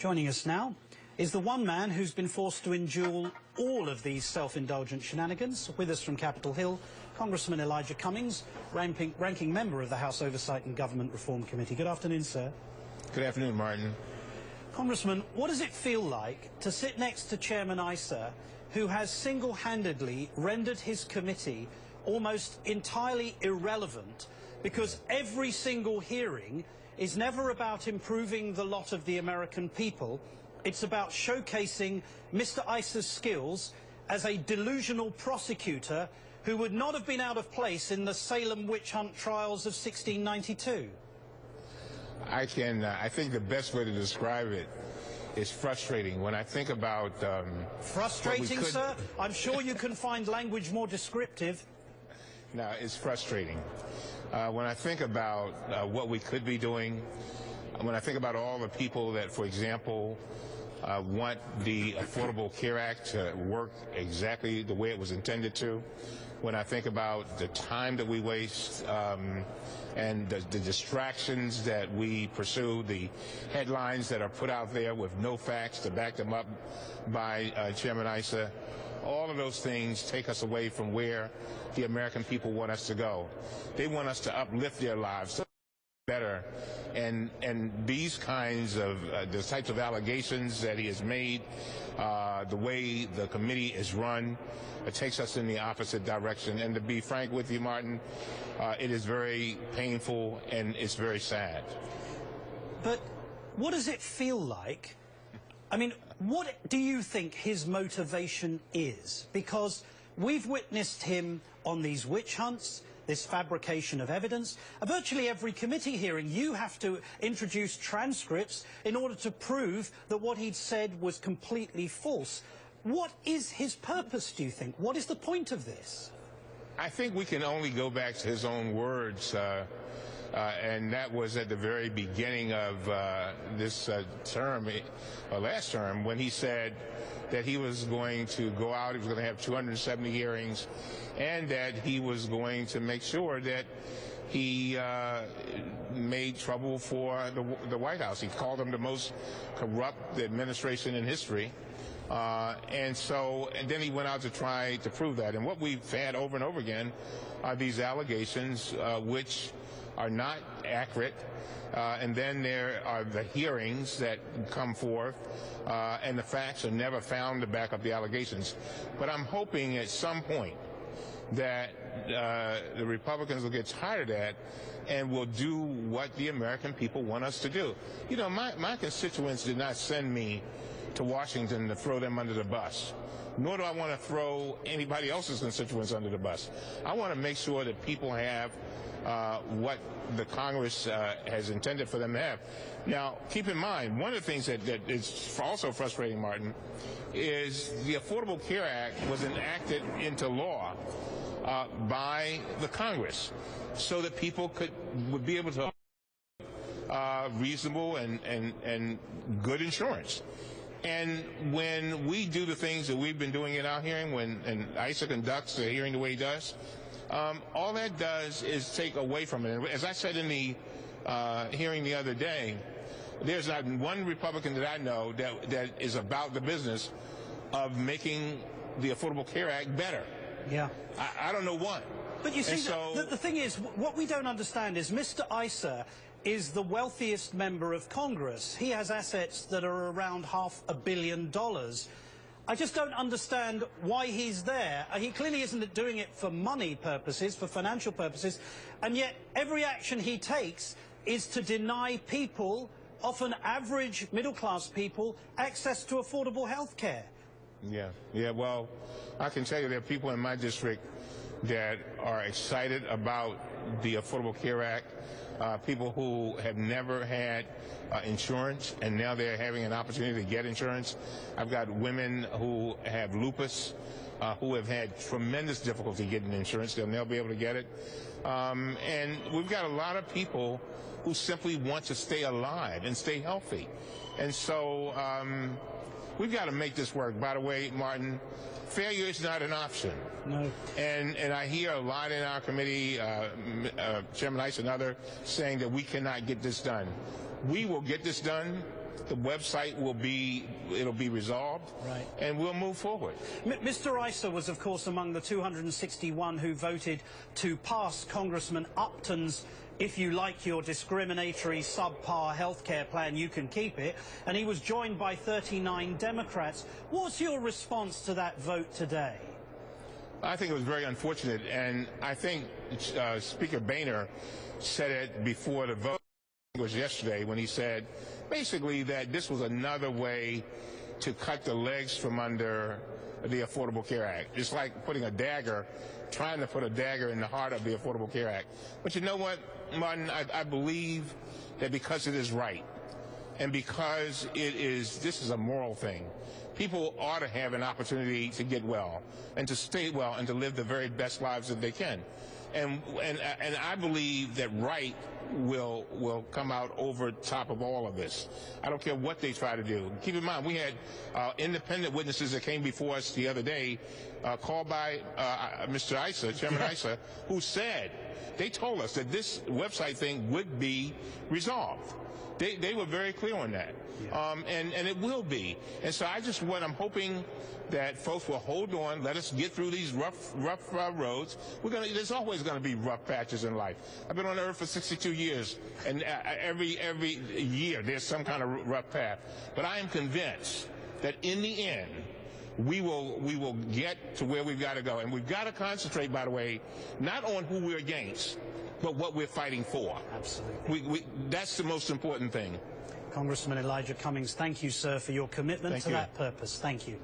Joining us now is the one man who's been forced to endure all of these self-indulgent shenanigans. With us from Capitol Hill, Congressman Elijah Cummings, ranking member of the House Oversight and Government Reform Committee. Good afternoon, sir. Good afternoon, Martin. Congressman, what does it feel like to sit next to Chairman Issa, who has single-handedly rendered his committee almost entirely irrelevant because every single hearing is never about improving the lot of the American people? It's about showcasing Mr. Issa's skills as a delusional prosecutor who would not have been out of place in the Salem witch hunt trials of 1692. I think the best way to describe it is frustrating. When I think about... frustrating, sir? I'm sure you can find language more descriptive. No, it's frustrating. When I think about what we could be doing, when I think about all the people that, for example, want the Affordable Care Act to work exactly the way it was intended to, when I think about the time that we waste and the distractions that we pursue, the headlines that are put out there with no facts to back them up by Chairman Issa, all of those things take us away from where the American people want us to go. They want us to uplift their lives better, and these kinds of the types of allegations that he has made, the way the committee is run, it takes us in the opposite direction. And to be frank with you, Martin, it is very painful and it's very sad. But what does it feel like? I mean, what do you think his motivation is? Because we've witnessed him on these witch hunts, this fabrication of evidence. At virtually every committee hearing, you have to introduce transcripts in order to prove that what he'd said was completely false. What is his purpose, do you think? What is the point of this? I think we can only go back to his own words, and that was at the very beginning of this term, or last term, when he said that he was going to go out, he was going to have 270 hearings, and that he was going to make sure that he made trouble for the White House. He called them the most corrupt administration in history. And then he went out to try to prove that. And what we've had over and over again are these allegations which are not accurate. And then there are the hearings that come forth, and the facts are never found to back up the allegations. But I'm hoping at some point that the Republicans will get tired of that and will do what the American people want us to do. You know, my constituents did not send me to Washington to throw them under the bus, nor do I want to throw anybody else's constituents under the bus. I want to make sure that people have what the Congress has intended for them to have. Now, keep in mind, one of the things that is also frustrating, Martin, is the Affordable Care Act was enacted into law by the Congress so that people would be able to reasonable and good insurance. And when we do the things that we've been doing in our hearing, and Issa conducts the hearing the way he does, all that does is take away from it. And as I said in the hearing the other day, there's not one Republican that I know that is about the business of making the Affordable Care Act better. Yeah. I don't know one. But you see, the thing is, what we don't understand is Mr. Issa is the wealthiest member of Congress. He has assets that are around $500 million. I just don't understand why he's there. He clearly isn't doing it for money purposes, for financial purposes, and yet every action he takes is to deny people, often average middle-class people, access to affordable health care. Yeah, well, I can tell you there are people in my district that are excited about the Affordable Care Act, people who have never had insurance, and now they're having an opportunity to get insurance. I've got women who have lupus, who have had tremendous difficulty getting insurance. They'll never be able to get it. And we've got a lot of people who simply want to stay alive and stay healthy. And so we've got to make this work. By the way, Martin, failure is not an option. No. And I hear a lot in our committee, Chairman Issa and others, saying that we cannot get this done. We will get this done the website will be resolved, right, and we'll move forward. Mr. Issa was, of course, among the 261 who voted to pass Congressman Upton's "if you like your discriminatory subpar healthcare plan, you can keep it," and he was joined by 39 Democrats. What's your response to that vote today? I think it was very unfortunate, and I think Speaker Boehner said it before the vote was yesterday when he said basically that this was another way to cut the legs from under the Affordable Care Act. It's like putting a dagger, trying to put a dagger in the heart of the Affordable Care Act. But you know what, Martin, I believe that because it is right and because this is a moral thing, people ought to have an opportunity to get well and to stay well and to live the very best lives that they can. And I believe that right will come out over top of all of this. I don't care what they try to do. Keep in mind, we had independent witnesses that came before us the other day, called by Mr. Issa, Chairman Issa, who said, they told us that this website thing would be resolved. They were very clear on that. Yeah. And it will be. And so I'm hoping that folks will hold on, let us get through these rough roads. There's always going to be rough patches in life. I've been on Earth for 62 years, and every year there's some kind of rough path. But I am convinced that in the end, we will get to where we've got to go. And we've got to concentrate, by the way, not on who we're against, but what we're fighting for. Absolutely. That's the most important thing. Congressman Elijah Cummings, thank you, sir, for your commitment to that purpose. Thank you.